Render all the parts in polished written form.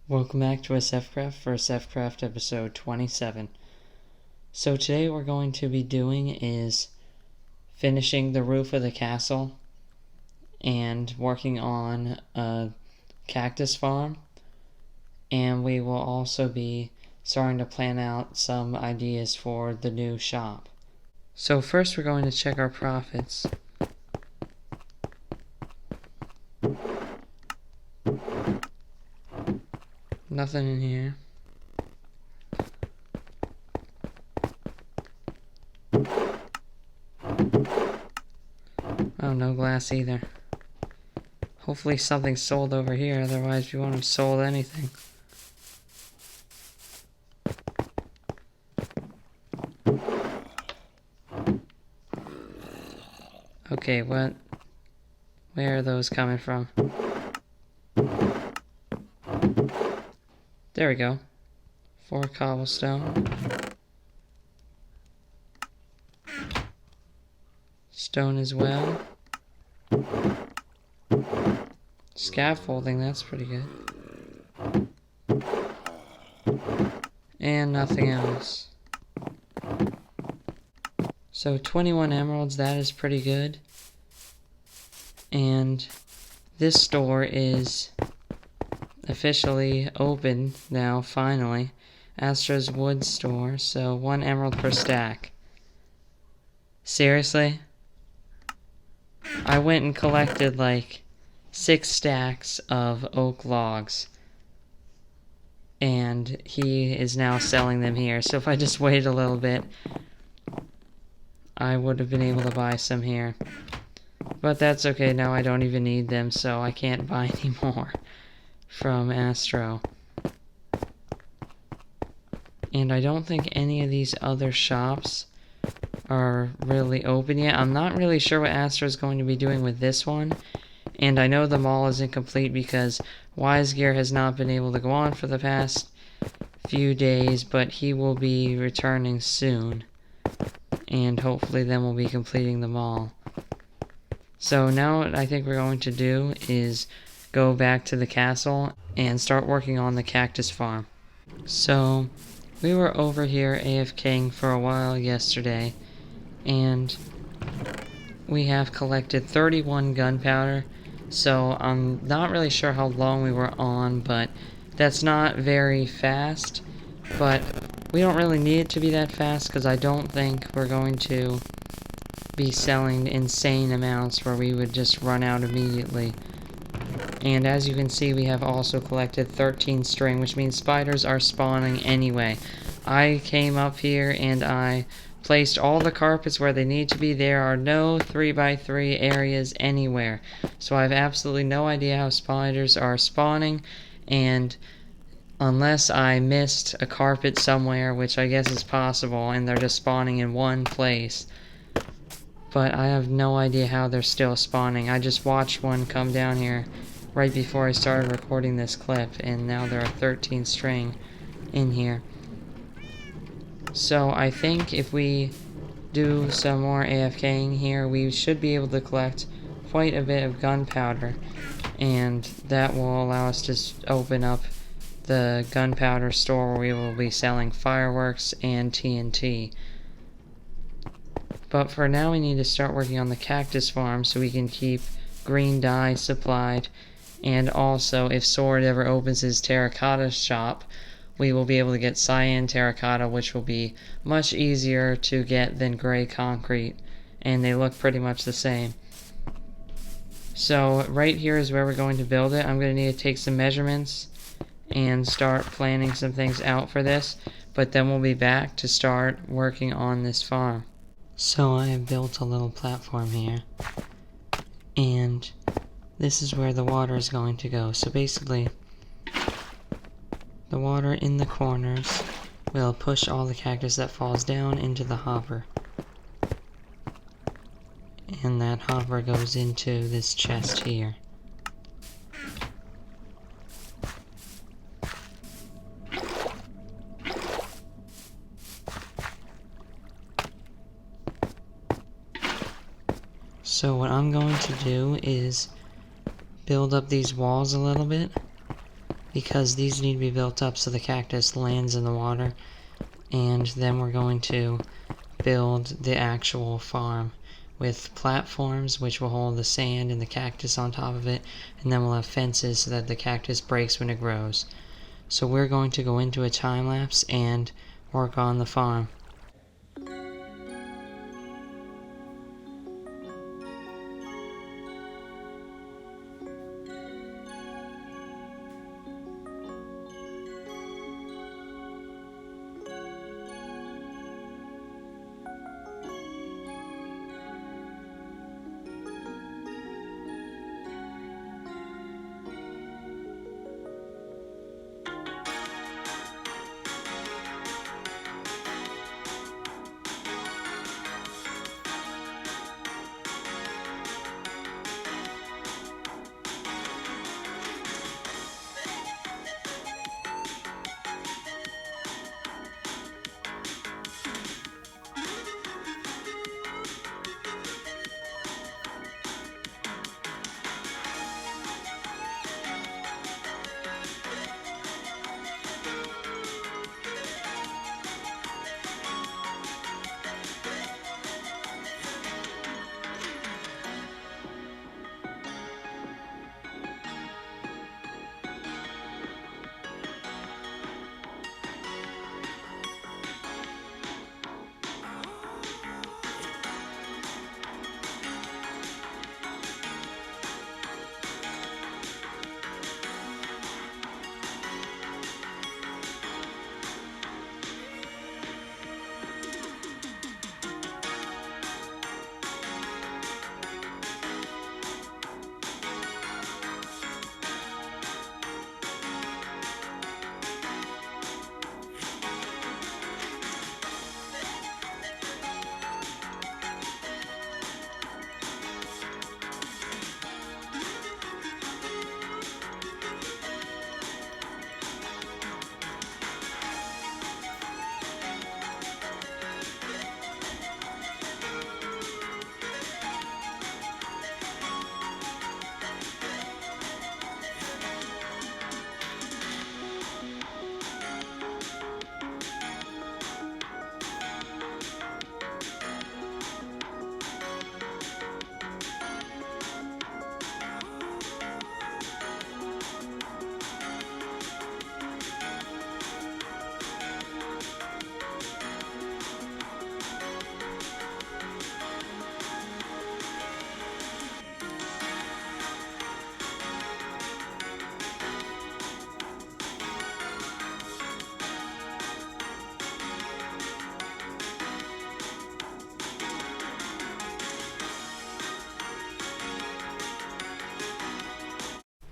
Welcome back to SFcraft for SFcraft episode 27. So today what we're going to be doing is finishing the roof of the castle and working on a cactus farm, and we will also be starting to plan out some ideas for the new shop. So first we're going to check our profits. Nothing in here. Oh, no glass either. Hopefully something's sold over here, otherwise we won't have sold anything. Okay, where are those coming from? There we go. 4 cobblestone. Stone as well. Scaffolding, that's pretty good. And nothing else. So 21 emeralds, that is pretty good. And this store is officially open now, finally. Astro's wood store, so 1 emerald per stack. Seriously? I went and collected like 6 stacks of oak logs, and he is now selling them here. So if I just waited a little bit, I would have been able to buy some here. But that's okay, now I don't even need them, so I can't buy any more from Astro. And I don't think any of these other shops are really open yet. I'm not really sure what Astro is going to be doing with this one. And I know the mall isn't complete because Wise Gear has not been able to go on for the past few days, but he will be returning soon. And hopefully then we'll be completing the mall. So now what I think we're going to do is go back to the castle and start working on the cactus farm. So we were over here AFKing for a while yesterday, and we have collected 31 gunpowder. So I'm not really sure how long we were on, but that's not very fast. But we don't really need it to be that fast because I don't think we're going to be selling insane amounts where we would just run out immediately. And as you can see, we have also collected 13 string, which means spiders are spawning anyway. I came up here and I placed all the carpets where they need to be. There are no 3x3 areas anywhere. So I have absolutely no idea how spiders are spawning, and unless I missed a carpet somewhere, which I guess is possible, and they're just spawning in one place. But I have no idea how they're still spawning. I just watched one come down here right before I started recording this clip, and now there are 13 string in here. So I think if we do some more AFKing here, we should be able to collect quite a bit of gunpowder, and that will allow us to open up the gunpowder store where we will be selling fireworks and TNT. But for now we need to start working on the cactus farm so we can keep green dye supplied, and also if Sword ever opens his terracotta shop, we will be able to get cyan terracotta, which will be much easier to get than gray concrete, and they look pretty much the same. So right here is where we're going to build it. I'm going to need to take some measurements and start planning some things out for this, but then we'll be back to start working on this farm. So I have built a little platform here, and this is where the water is going to go. So basically, the water in the corners will push all the cactus that falls down into the hopper. And that hopper goes into this chest here. So what I'm going to do is build up these walls a little bit, because these need to be built up so the cactus lands in the water. And then we're going to build the actual farm with platforms which will hold the sand and the cactus on top of it, and then we'll have fences so that the cactus breaks when it grows. So we're going to go into a time lapse and work on the farm.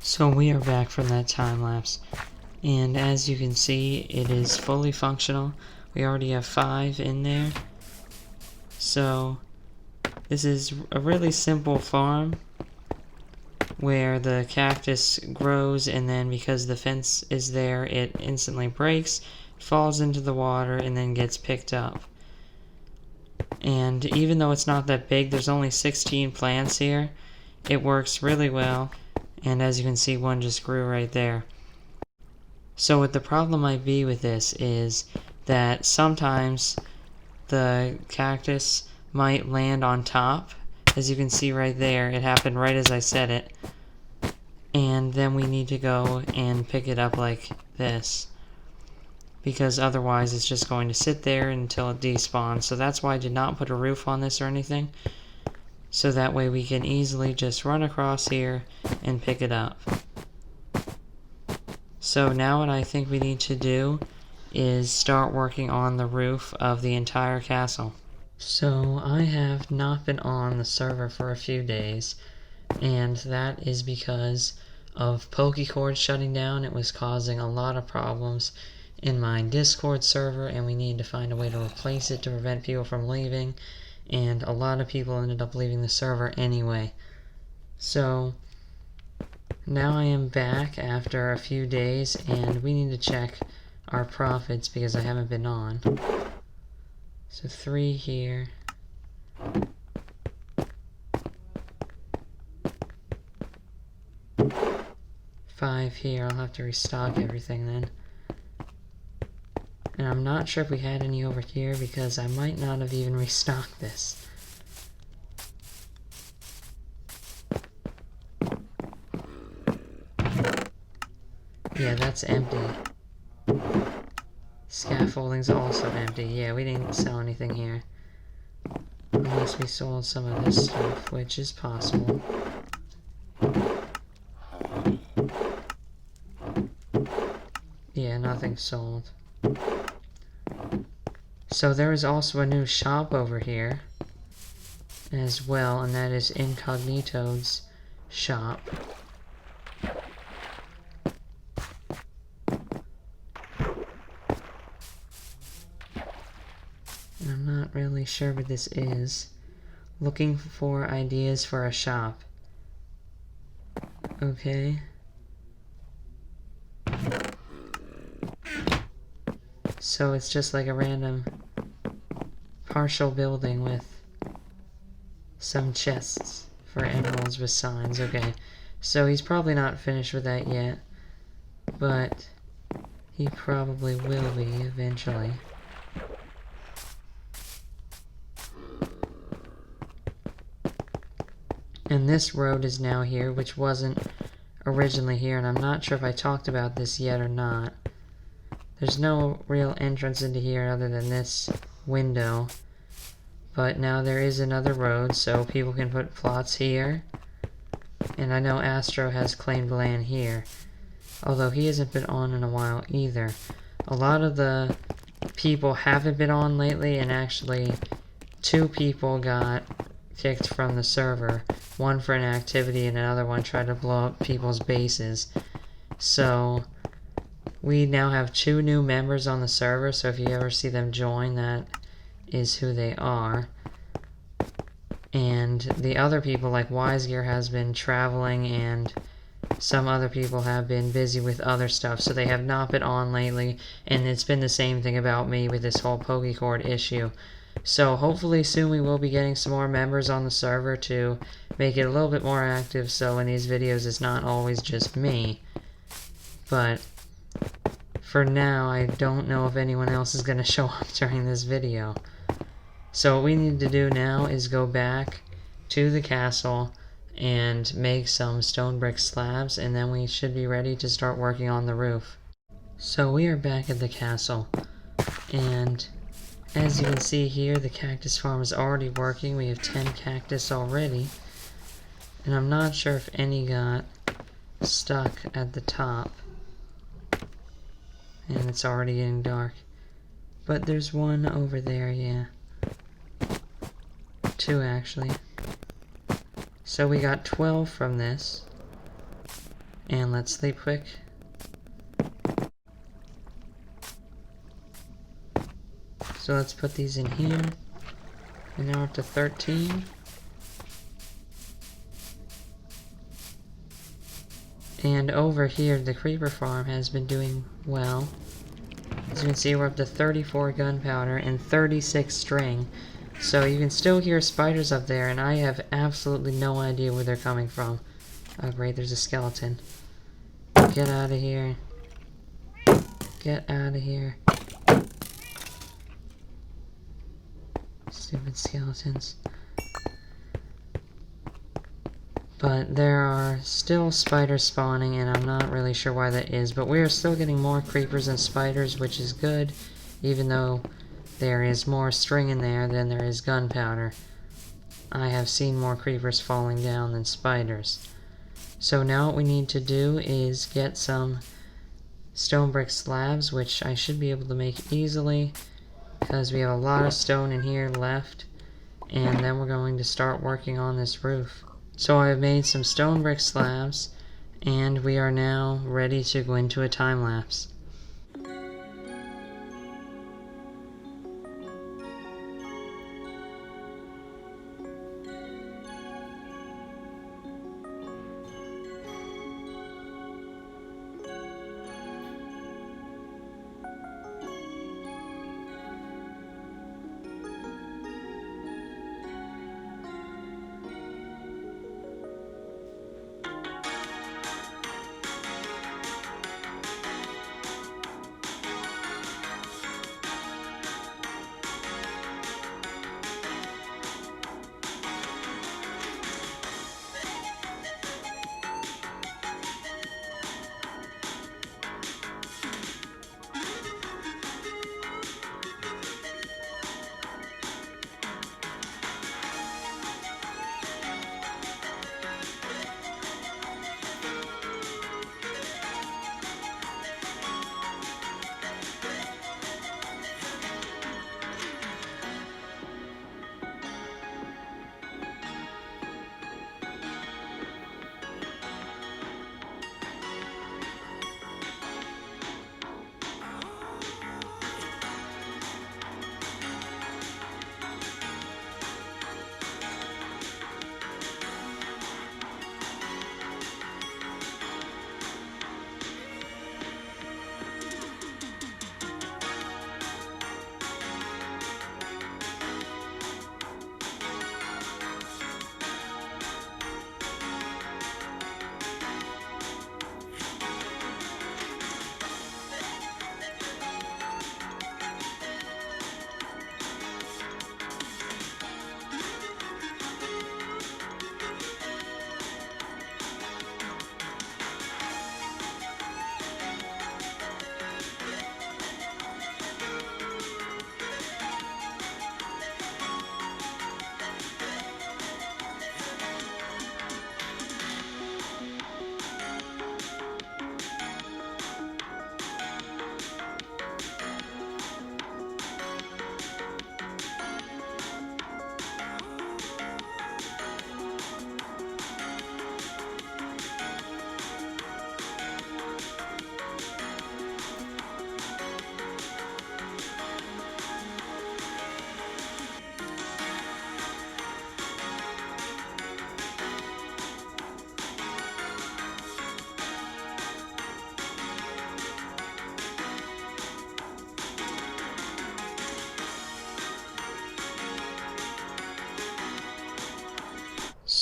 So we are back from that time lapse, and as you can see, it is fully functional. We already have 5 in there. So this is a really simple farm where the cactus grows, and then because the fence is there, it instantly breaks, falls into the water, and then gets picked up. And even though it's not that big, there's only 16 plants here, it works really well. And as you can see, one just grew right there. So what the problem might be with this is that sometimes the cactus might land on top. As you can see right there, it happened right as I said it. And then we need to go and pick it up like this, because otherwise it's just going to sit there until it despawns. So that's why I did not put a roof on this or anything. So that way we can easily just run across here and pick it up. So now what I think we need to do is start working on the roof of the entire castle. So I have not been on the server for a few days, and that is because of Pokecord shutting down. It was causing a lot of problems in my Discord server, and we need to find a way to replace it to prevent people from leaving. And a lot of people ended up leaving the server anyway. So now I am back after a few days, and we need to check our profits because I haven't been on. So 3 here. 5 here. I'll have to restock everything then. And I'm not sure if we had any over here because I might not have even restocked this. Yeah, that's empty. Scaffolding's also empty. Yeah, we didn't sell anything here. Unless we sold some of this stuff, which is possible. Yeah, nothing sold. So there is also a new shop over here as well, and that is Incognito's shop. And I'm not really sure what this is. Looking for ideas for a shop. Okay. So it's just like a random partial building with some chests for emeralds with signs. Okay. So he's probably not finished with that yet, but he probably will be eventually. And this road is now here, which wasn't originally here, and I'm not sure if I talked about this yet or not. There's no real entrance into here other than this window, but now there is another road, so people can put plots here. And I know Astro has claimed land here, although he hasn't been on in a while either. A lot of the people haven't been on lately, and actually 2 people got kicked from the server. One for an activity and another one tried to blow up people's bases. So we now have 2 new members on the server, so if you ever see them join, that is who they are. And the other people, like Wisegear, has been traveling, and some other people have been busy with other stuff, so they have not been on lately, and it's been the same thing about me with this whole Pokecord issue. So hopefully soon we will be getting some more members on the server to make it a little bit more active, so in these videos it's not always just me. But for now, I don't know if anyone else is going to show up during this video. So what we need to do now is go back to the castle and make some stone brick slabs, and then we should be ready to start working on the roof. So we are back at the castle, and as you can see here, the Cactus Farm is already working. We have 10 cactus already, and I'm not sure if any got stuck at the top. And it's already getting dark. But there's one over there, yeah. 2 actually. So we got 12 from this. And let's sleep quick. So let's put these in here. And now we're up to 13. And over here, the creeper farm has been doing well. As you can see, we're up to 34 gunpowder and 36 string. So you can still hear spiders up there, and I have absolutely no idea where they're coming from. Oh great, there's a skeleton. Get out of here. Get out of here. Stupid skeletons. But there are still spiders spawning, and I'm not really sure why that is. But we are still getting more creepers and spiders, which is good, even though there is more string in there than there is gunpowder. I have seen more creepers falling down than spiders. So now what we need to do is get some stone brick slabs, which I should be able to make easily, because we have a lot of stone in here left, and then we're going to start working on this roof. So I've made some stone brick slabs, and we are now ready to go into a time lapse.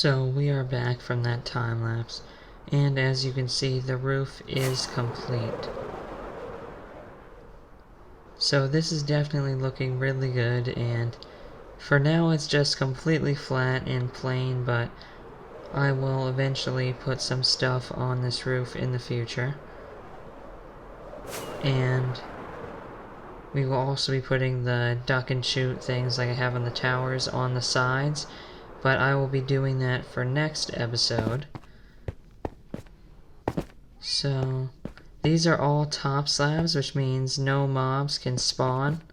So we are back from that time lapse, and as you can see, the roof is complete. So this is definitely looking really good, and for now it's just completely flat and plain, but I will eventually put some stuff on this roof in the future. And we will also be putting the duck and shoot things like I have on the towers on the sides, but I will be doing that for next episode. So these are all top slabs, which means no mobs can spawn,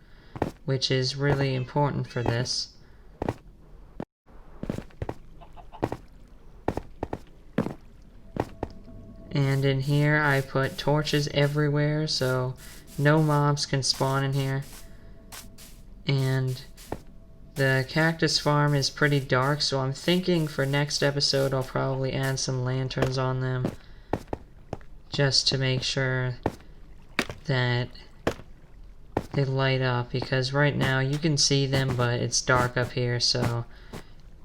which is really important for this. And in here I put torches everywhere, so no mobs can spawn in here. And the Cactus Farm is pretty dark, so I'm thinking for next episode I'll probably add some lanterns on them, just to make sure that they light up, because right now you can see them but it's dark up here, so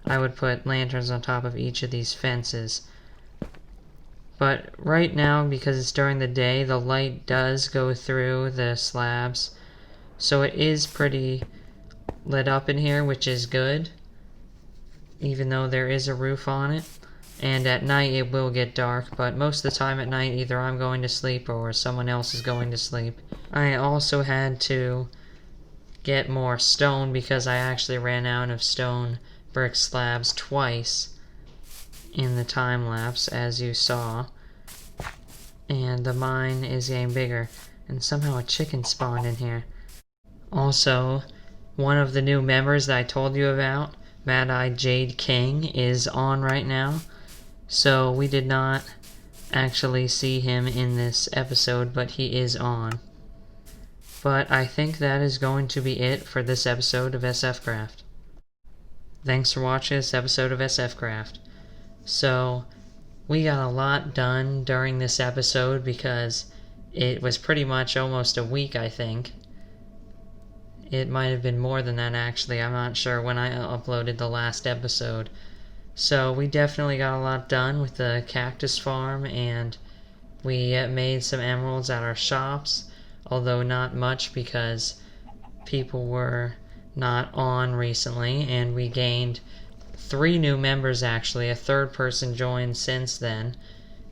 I would put lanterns on top of each of these fences. But right now, because it's during the day, the light does go through the slabs, so it is pretty lit up in here, which is good, even though there is a roof on it. And at night it will get dark, but most of the time at night either I'm going to sleep or someone else is going to sleep. I also had to get more stone because I actually ran out of stone brick slabs twice in the time lapse, as you saw. And the mine is getting bigger, and somehow a chicken spawned in here. Also, one of the new members that I told you about, Mad Eye Jade King, is on right now. So we did not actually see him in this episode, but he is on. But I think that is going to be it for this episode of SF Craft. Thanks for watching this episode of SF Craft. So we got a lot done during this episode because it was pretty much almost a week, I think. It might have been more than that, actually. I'm not sure when I uploaded the last episode. So we definitely got a lot done with the Cactus Farm, and we made some emeralds at our shops, although not much because people were not on recently, and we gained 3 new members actually. A third person joined since then,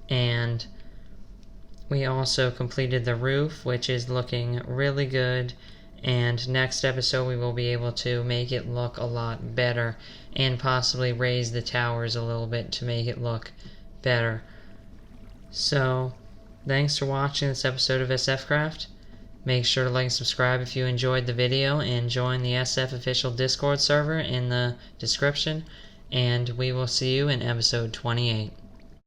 and we also completed the roof, which is looking really good, and next episode we will be able to make it look a lot better and possibly raise the towers a little bit to make it look better. So thanks for watching this episode of SF Craft. Make sure to like and subscribe if you enjoyed the video, and join the SF official Discord server in the description, and we will see you in episode 28.